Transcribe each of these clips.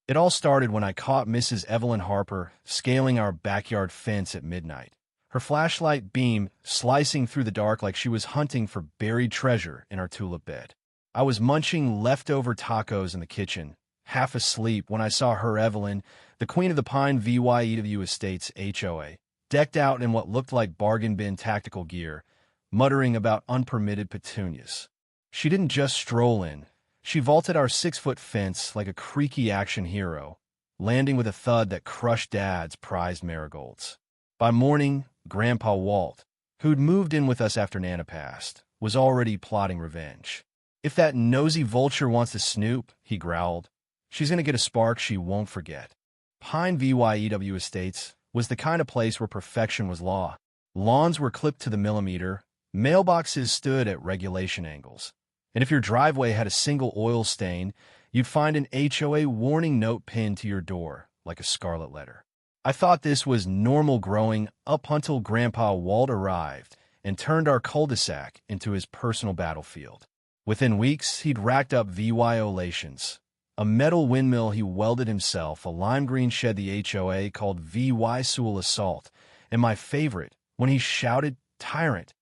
It all started when I caught Mrs. Evelyn Harper scaling our backyard fence at midnight, her flashlight beam slicing through the dark like she was hunting for buried treasure in our tulip bed. I was munching leftover tacos in the kitchen, half asleep, when I saw her, Evelyn, the queen of the Pine View Estates HOA, decked out in what looked like bargain bin tactical gear, muttering about unpermitted petunias. She didn't just stroll in. She vaulted our 6-foot fence like a creaky action hero, landing with a thud that crushed Dad's prized marigolds. By morning, Grandpa Walt, who'd moved in with us after Nana passed, was already plotting revenge. "If that nosy vulture wants to snoop," he growled, "she's going to get a spark she won't forget." Pine View Estates was the kind of place where perfection was law. Lawns were clipped to the millimeter, mailboxes stood at regulation angles, and if your driveway had a single oil stain, you'd find an HOA warning note pinned to your door like a scarlet letter. I thought this was normal growing up until Grandpa Walt arrived and turned our cul-de-sac into his personal battlefield. Within weeks, he'd racked up violations. A metal windmill he welded himself, a lime green shed the HOA called VY Sewell Assault, and my favorite, when he shouted "tyrant"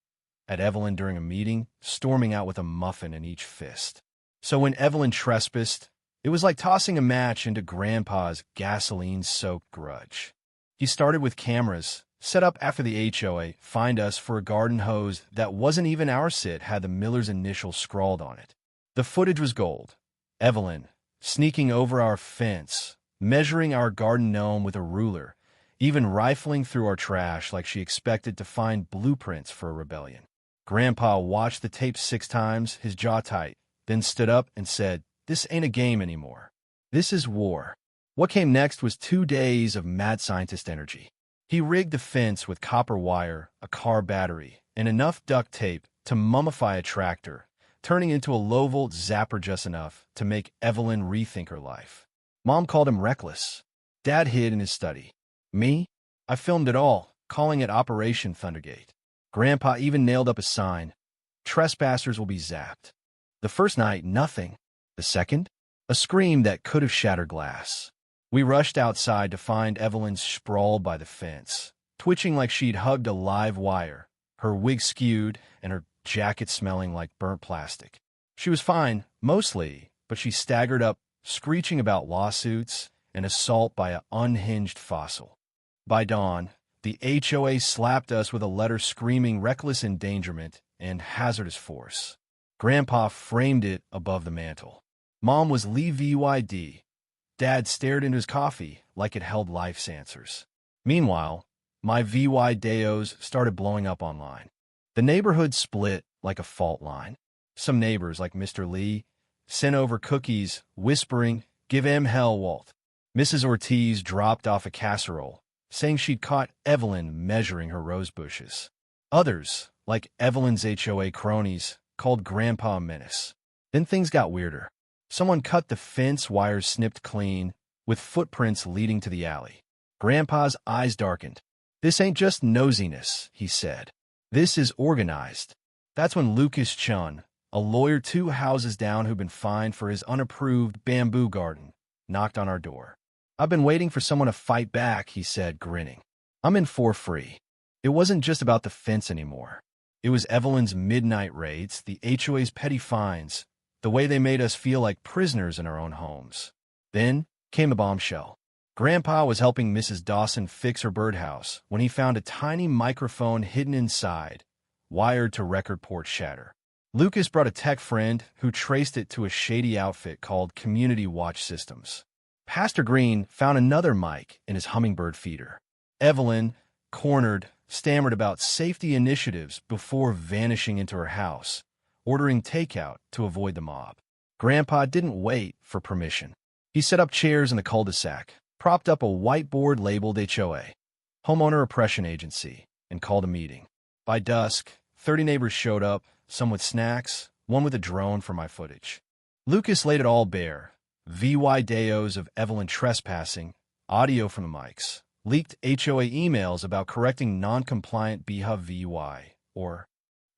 at Evelyn during a meeting, storming out with a muffin in each fist. So when Evelyn trespassed, it was like tossing a match into Grandpa's gasoline-soaked grudge. He started with cameras, set up after the HOA fined us for a garden hose that wasn't even our sit, had the miller's initials scrawled on it. The footage was gold. Evelyn, sneaking over our fence, measuring our garden gnome with a ruler, even rifling through our trash like she expected to find blueprints for a rebellion. Grandpa watched the tape 6 times, his jaw tight, then stood up and said, "This ain't a game anymore. This is war." What came next was 2 days of mad scientist energy. He rigged the fence with copper wire, a car battery, and enough duct tape to mummify a tractor, turning into a low-volt zapper just enough to make Evelyn rethink her life. Mom called him reckless. Dad hid in his study. Me? I filmed it all, calling it Operation Thundergate. Grandpa even nailed up a sign: "Trespassers will be zapped." The first night, nothing. The second? A scream that could have shattered glass. We rushed outside to find Evelyn sprawled by the fence, twitching like she'd hugged a live wire, her wig skewed and her jacket smelling like burnt plastic. She was fine, mostly, but she staggered up, screeching about lawsuits and assault by an unhinged fossil. By dawn, the HOA slapped us with a letter screaming reckless endangerment and hazardous force. Grandpa framed it above the mantel. Mom was Leave VUID. Dad stared into his coffee like it held life's answers. Meanwhile, my VY Deos started blowing up online. The neighborhood split like a fault line. Some neighbors, like Mr. Lee, sent over cookies, whispering, "Give him hell, Walt." Mrs. Ortiz dropped off a casserole, saying she'd caught Evelyn measuring her rose bushes. Others, like Evelyn's HOA cronies, called Grandpa a menace. Then things got weirder. Someone cut the fence wires snipped clean, with footprints leading to the alley. Grandpa's eyes darkened. "This ain't just nosiness," he said. "This is organized." That's when Lucas Chun, a lawyer 2 houses down who'd been fined for his unapproved bamboo garden, knocked on our door. "I've been waiting for someone to fight back," he said, grinning. "I'm in for free." It wasn't just about the fence anymore. It was Evelyn's midnight raids, the HOA's petty fines, the way they made us feel like prisoners in our own homes. Then came a bombshell. Grandpa was helping Mrs. Dawson fix her birdhouse when he found a tiny microphone hidden inside, wired to record port shatter. Lucas brought a tech friend who traced it to a shady outfit called Community Watch Systems. Pastor Green found another mic in his hummingbird feeder. Evelyn, cornered, stammered about safety initiatives before vanishing into her house, ordering takeout to avoid the mob. Grandpa didn't wait for permission. He set up chairs in the cul-de-sac, propped up a whiteboard labeled HOA, Homeowner Oppression Agency, and called a meeting. By dusk, 30 neighbors showed up, some with snacks, one with a drone for my footage. Lucas laid it all bare. VY Deos of Evelyn trespassing, audio from the mics, leaked HOA emails about correcting non-compliant BHUV VY, or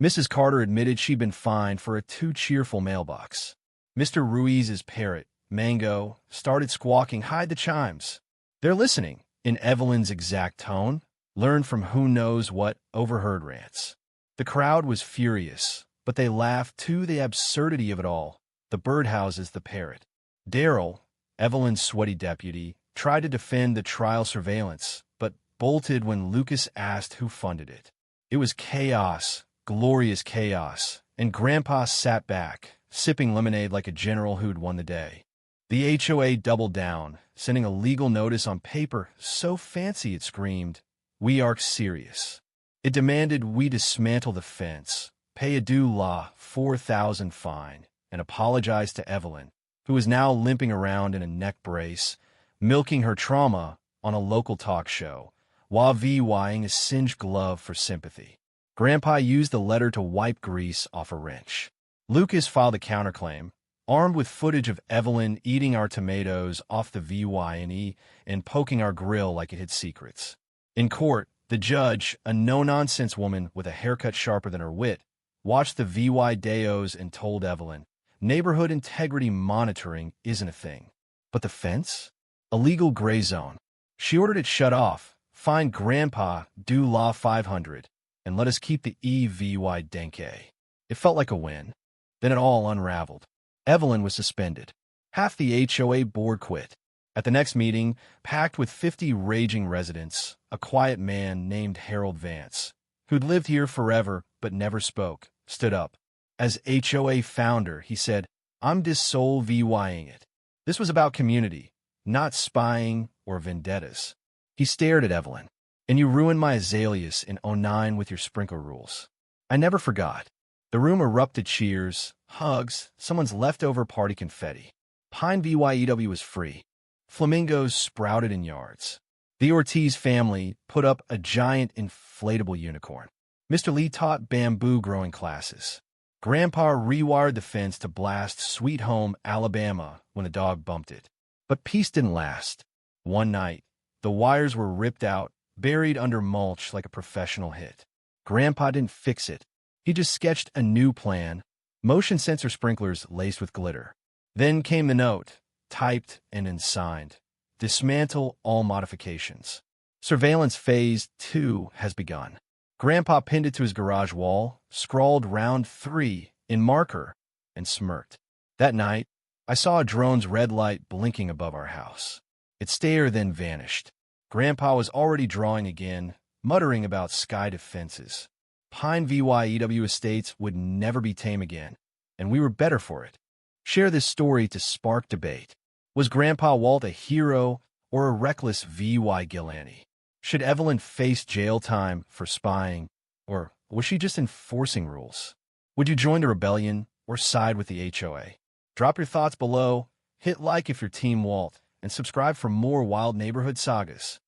Mrs. Carter admitted she'd been fined for a too cheerful mailbox. Mr. Ruiz's parrot Mango, started squawking, "Hide the chimes." "They're listening," in Evelyn's exact tone, learned from who knows what overheard rants. The crowd was furious, but they laughed to the absurdity of it all. The birdhouses, the parrot. Daryl, Evelyn's sweaty deputy, tried to defend the trial surveillance, but bolted when Lucas asked who funded it. It was chaos, glorious chaos, and Grandpa sat back, sipping lemonade like a general who'd won the day. The HOA doubled down, sending a legal notice on paper so fancy it screamed, "We are serious." It demanded we dismantle the fence, pay a due law $4,000 fine, and apologize to Evelyn, who was now limping around in a neck brace, milking her trauma on a local talk show, while VYing a singed glove for sympathy. Grandpa used the letter to wipe grease off a wrench. Lucas filed a counterclaim, armed with footage of Evelyn eating our tomatoes off the VY&E and poking our grill like it hid secrets. In court, the judge, a no-nonsense woman with a haircut sharper than her wit, watched the VY Deos and told Evelyn, "Neighborhood integrity monitoring isn't a thing. But the fence? A legal gray zone." She ordered it shut off, fined Grandpa due law $500, and let us keep the EVY Denke. It felt like a win. Then it all unraveled. Evelyn was suspended. Half the HOA board quit. At the next meeting, packed with 50 raging residents, a quiet man named Harold Vance, who'd lived here forever but never spoke, stood up. As HOA founder, he said, "I'm dis-soul VYing it." This was about community, not spying or vendettas. He stared at Evelyn. "And you ruined my azaleas in '09 with your sprinkler rules." I never forgot. The room erupted cheers, hugs, someone's leftover party confetti. Pine VYEW was free. Flamingos sprouted in yards. The Ortiz family put up a giant inflatable unicorn. Mr. Lee taught bamboo growing classes. Grandpa rewired the fence to blast Sweet Home, Alabama when the dog bumped it. But peace didn't last. One night, the wires were ripped out, buried under mulch like a professional hit. Grandpa didn't fix it. He just sketched a new plan, motion sensor sprinklers laced with glitter. Then came the note, typed and unsigned. Dismantle all modifications. Surveillance Phase 2 has begun. Grandpa pinned it to his garage wall, scrawled round 3 in marker, and smirked. That night, I saw a drone's red light blinking above our house. Its stare then vanished. Grandpa was already drawing again, muttering about sky defenses. Pine VYEW estates would never be tame again, and we were better for it. Share this story to spark debate. Was Grandpa Walt a hero or a reckless VY Gilani? Should Evelyn face jail time for spying, or was she just enforcing rules? Would you join the rebellion or side with the HOA? Drop your thoughts below, hit like if you're Team Walt, and subscribe for more wild neighborhood sagas.